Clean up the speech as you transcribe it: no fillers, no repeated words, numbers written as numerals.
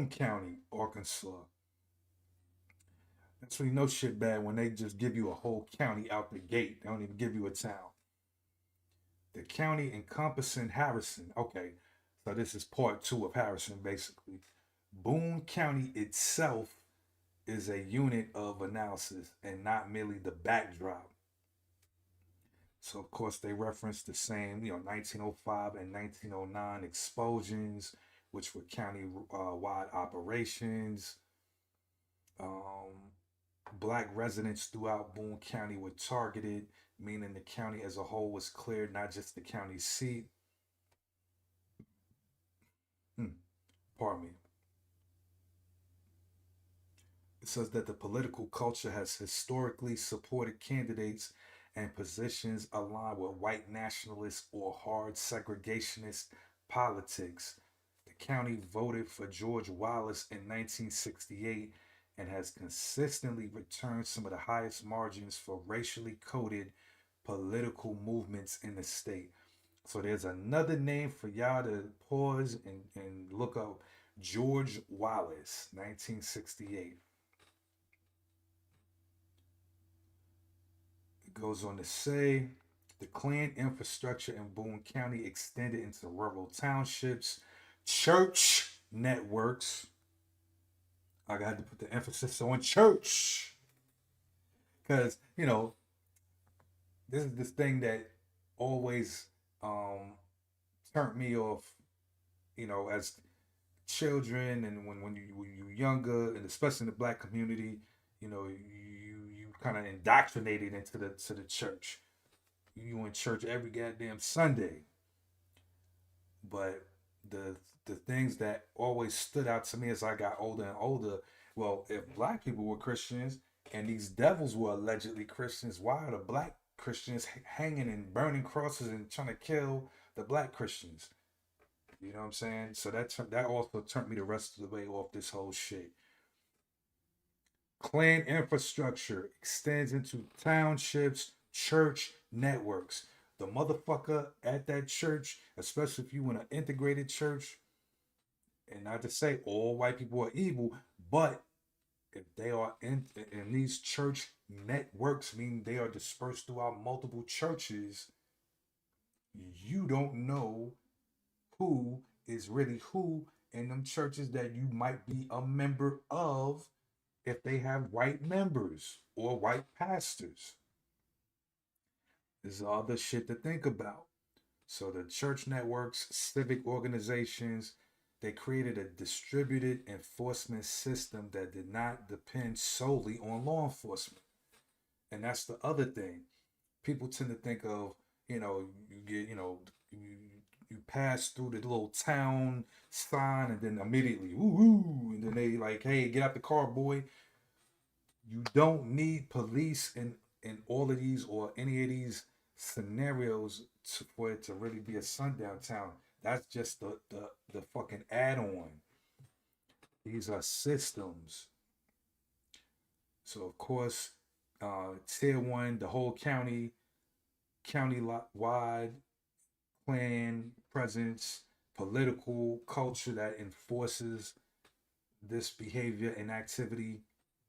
Boone County, Arkansas. That's when you know shit bad when they just give you a whole county out the gate. They don't even give you a town. The county encompassing Harrison. Okay, so this is part two of Harrison, basically. Boone County itself is a unit of analysis and not merely the backdrop. So, of course, they reference the same, 1905 and 1909 expulsions, which were county wide operations. Um, Black residents throughout Boone County were targeted, meaning the county as a whole was cleared, not just the county seat. Hmm, pardon me. It says that the political culture has historically supported candidates and positions aligned with white nationalist or hard segregationist politics. The county voted for George Wallace in 1968 and has consistently returned some of the highest margins for racially coded political movements in the state. So there's another name for y'all to pause and look up George Wallace, 1968. It goes on to say the Klan infrastructure in Boone County extended into rural townships, church networks. I got to put the emphasis on church because, this is this thing that always um, turned me off, as children and when you younger and especially in the black community, you kind of indoctrinated into the church. You in church every goddamn Sunday. But the things that always stood out to me as I got older and older, well, if black people were Christians and these devils were allegedly Christians, why are the black Christians hanging and burning crosses and trying to kill the black Christians? You know what I'm saying? So that also turned me the rest of the way off this whole shit. Clan infrastructure extends into townships, church networks. The motherfucker at that church, especially if you in an integrated church, and not to say all white people are evil, but if they are in these church networks, meaning they are dispersed throughout multiple churches, you don't know who is really who in them churches that you might be a member of if they have white members or white pastors. This is all the shit to think about. So the church networks, civic organizations, they created a distributed enforcement system that did not depend solely on law enforcement. And that's the other thing. People tend to think of, you get, you pass through the little town sign and then immediately, woo, and then they like, hey, get out the car, boy. You don't need police in all of these or any of these scenarios for it to really be a sundown town. That's just the fucking add-on. These are systems. So of course, tier one, the whole county wide plan presence, political culture that enforces this behavior and activity.